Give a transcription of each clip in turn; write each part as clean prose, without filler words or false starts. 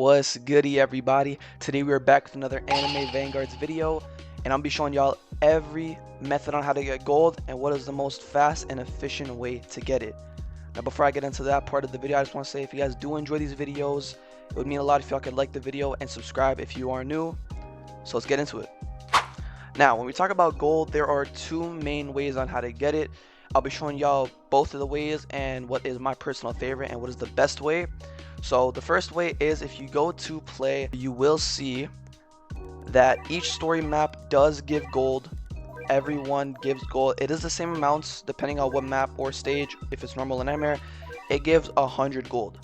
What's goody, everybody? Today we are back with another anime Vanguards video, and I'll be showing y'all every method on how to get gold and what is the most fast and efficient way to get it. Now before I get into that part of the video, I just want to say if you guys do enjoy these videos, it would mean a lot if y'all could like the video and subscribe if you are new. So let's get into it. Now when we talk about gold, there are two main ways on how to get it. I'll be showing y'all both of the ways and what is my personal favorite and what is the best way. So the first way is if you go to play, you will see that each story map does give gold. Everyone gives gold. It is the same amounts depending on what map or stage. If it's normal and nightmare, it gives 100 gold.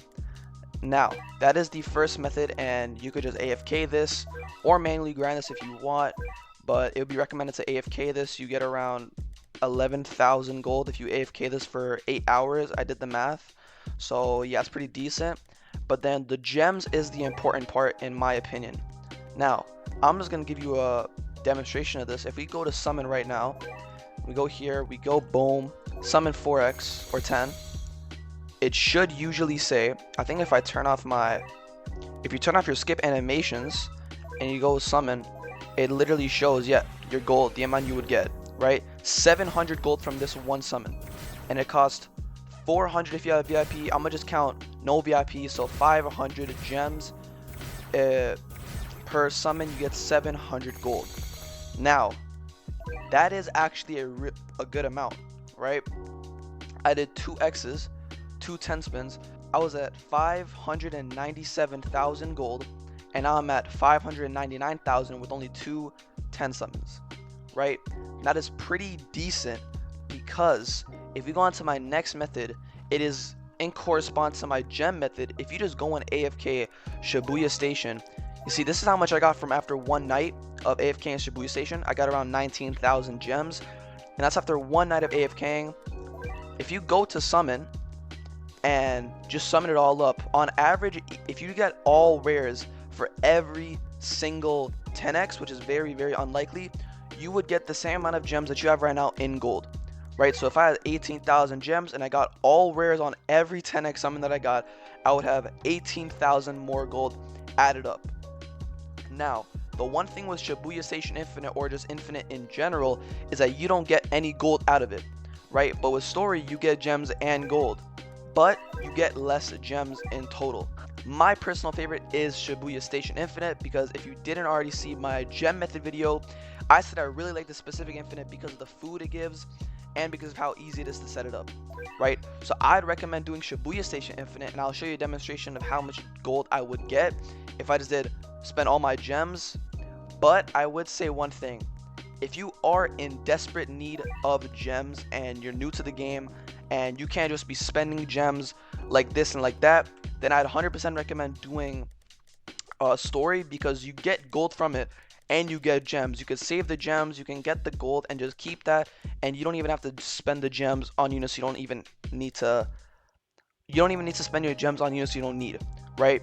Now that is the first method, and you could just AFK this or manually grind this if you want, but it would be recommended to AFK this. You get around 11,000 gold if you AFK this for 8 hours. I did the math, so yeah, it's pretty decent. But then the gems is the important part in my opinion. Now I'm just gonna give you a demonstration of this. If we go to summon right now, we go here, we go boom, summon 4x or 10, it should usually say, I think if you turn off your skip animations and you go summon, it literally shows, yeah, your gold, the amount you would get, right? 700 gold from this one summon, and it costs 400 if you have VIP. I'm gonna just count no VIP, so 500 gems per summon. You get 700 gold. Now that is actually a good amount, right? I did 2 X's, 2 10 spins. I was at 597,000 gold, and now I'm at 599,000 with only 2 10 summons, right? That is pretty decent, because if we go on to my next method, it is in correspondence to my gem method. If you just go in AFK Shibuya Station, you see this is how much I got from after one night of AFK in Shibuya Station. I got around 19,000 gems, and that's after one night of AFKing. If you go to summon and just summon it all up, on average, if you get all rares for every single 10x, which is very, very unlikely, you would get the same amount of gems that you have right now in gold, right? So if I had 18,000 gems and I got all rares on every 10x summon that I got, I would have 18,000 more gold added up. Now, the one thing with Shibuya Station Infinite, or just Infinite in general, is that you don't get any gold out of it, right? But with Story, you get gems and gold, but you get less gems in total. My personal favorite is Shibuya Station Infinite, because if you didn't already see my gem method video, I said I really like the specific Infinite because of the food it gives and because of how easy it is to set it up, right? So I'd recommend doing Shibuya Station Infinite, and I'll show you a demonstration of how much gold I would get if I just did spend all my gems. But I would say one thing: if you are in desperate need of gems and you're new to the game and you can't just be spending gems like this and like that, then I'd 100% recommend doing a story, because you get gold from it and you get gems. You can save the gems, you can get the gold and just keep that, and you don't even have to spend the gems on units you don't even need to spend your gems on units you don't need, right?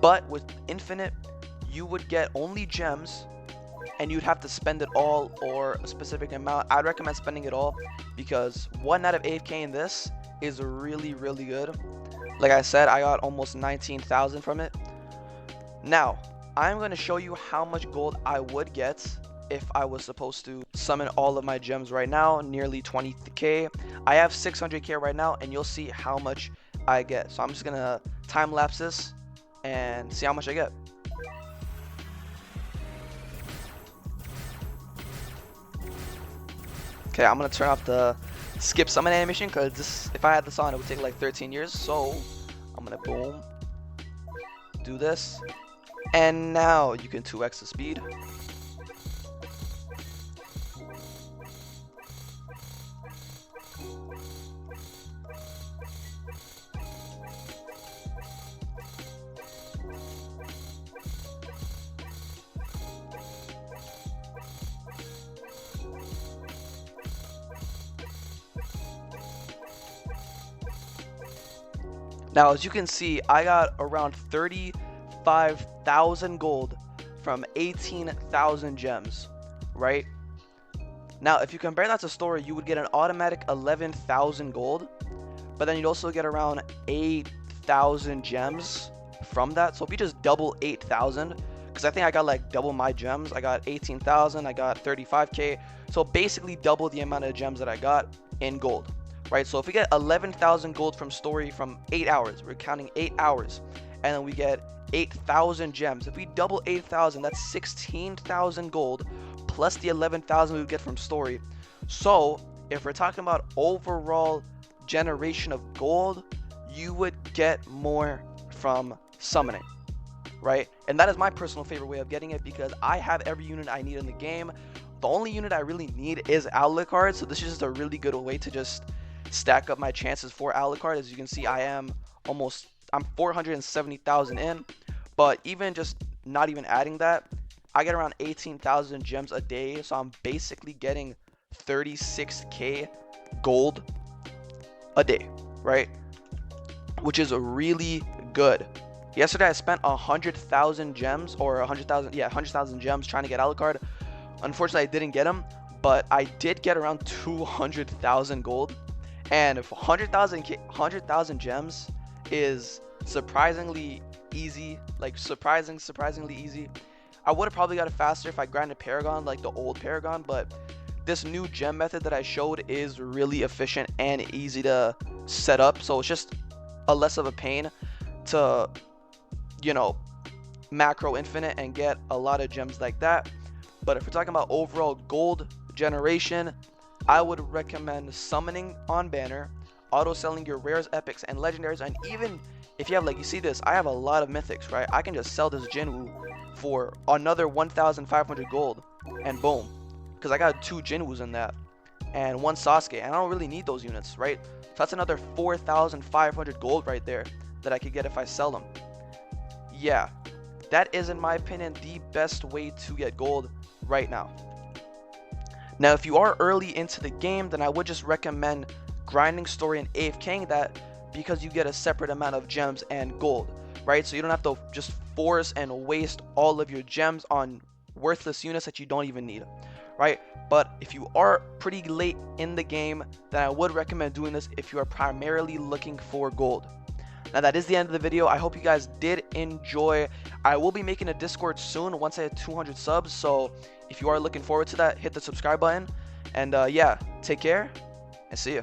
But with Infinite, you would get only gems and you'd have to spend it all or a specific amount. I'd recommend spending it all, because one night of AFK in this is really, really good. Like I said, I got almost 19,000 from it. Now I'm going to show you how much gold I would get if I was supposed to summon all of my gems right now, nearly 20k. I have 600k right now, and you'll see how much I get. So I'm just gonna time lapse this and see how much I get. Okay, I'm gonna turn off the skip summon animation, because this, if I had this on, it would take like 13 years. So I'm gonna boom, do this, and now you can 2x the speed. Now, as you can see, I got around 35,000 gold from 18,000 gems, right? Now, if you compare that to Story, you would get an automatic 11,000 gold, but then you'd also get around 8,000 gems from that. So if you just double 8,000, because I think I got like double my gems. I got 18,000, I got 35k. So basically double the amount of gems that I got in gold, right? So if we get 11,000 gold from story from 8 hours, we're counting 8 hours, and then we get 8,000 gems. If we double 8,000, that's 16,000 gold plus the 11,000 we would get from story. So if we're talking about overall generation of gold, you would get more from summoning, right? And that is my personal favorite way of getting it, because I have every unit I need in the game. The only unit I really need is Alucard, so this is just a really good way to just stack up my chances for Alucard. As you can see, I'm 470,000 in, but even just not even adding that, I get around 18,000 gems a day, so I'm basically getting 36k gold a day, right? Which is really good. Yesterday I spent 100,000 gems, or 100,000 gems trying to get Alucard. Unfortunately, I didn't get him, but I did get around 200,000 gold. And if 100,000 gems is surprisingly easy, like surprisingly easy. I would have probably got it faster if I grinded Paragon like the old Paragon, but this new gem method that I showed is really efficient and easy to set up, so it's just a less of a pain to, you know, macro infinite and get a lot of gems like that. But if we're talking about overall gold generation, I would recommend summoning on banner, auto selling your rares, epics, and legendaries. And even if you have, like, you see this, I have a lot of mythics, right? I can just sell this Jinwoo for another 1,500 gold, and boom, because I got 2 Jinwoos in that and 1 Sasuke, and I don't really need those units, right? So that's another 4,500 gold right there that I could get if I sell them. Yeah, that is, in my opinion, the best way to get gold right now. Now, if you are early into the game, then I would just recommend grinding story and AFKing that, because you get a separate amount of gems and gold, right? So you don't have to just force and waste all of your gems on worthless units that you don't even need, right? But if you are pretty late in the game, then I would recommend doing this if you are primarily looking for gold. Now, that is the end of the video. I hope you guys did enjoy. I will be making a Discord soon once I hit 200 subs, so if you are looking forward to that, hit the subscribe button. And yeah, take care and see ya.